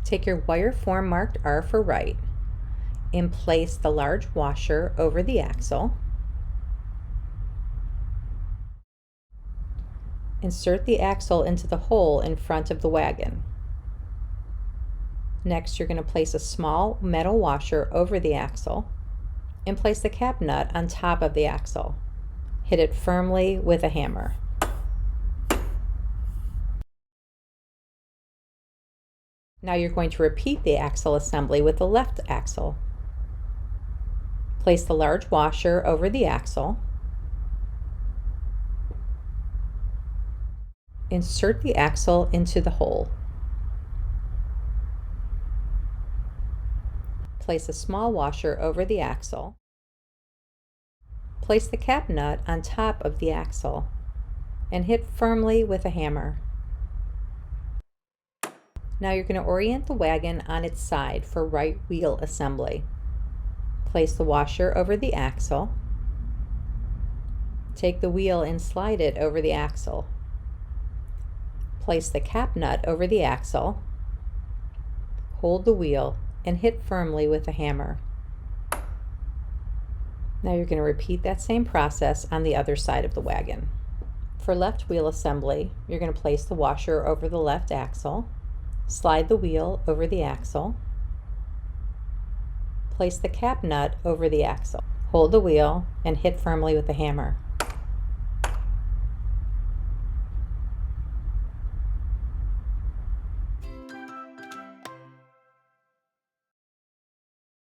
Take your Wireform marked R for right and place the large washer over the axle. Insert the axle into the hole in front of the wagon. Next, you're going to place a small metal washer over the axle and place the cap nut on top of the axle. Hit it firmly with a hammer. Now you're going to repeat the axle assembly with the left axle. Place the large washer over the axle. Insert the axle into the hole. Place a small washer over the axle. Place the cap nut on top of the axle and hit firmly with a hammer. Now you're going to orient the wagon on its side for right wheel assembly. Place the washer over the axle. Take the wheel and slide it over the axle. Place the cap nut over the axle. Hold the wheel and hit firmly with a hammer. Now you're going to repeat that same process on the other side of the wagon. For left wheel assembly, you're going to place the washer over the left axle, slide the wheel over the axle, place the cap nut over the axle, hold the wheel and hit firmly with a hammer.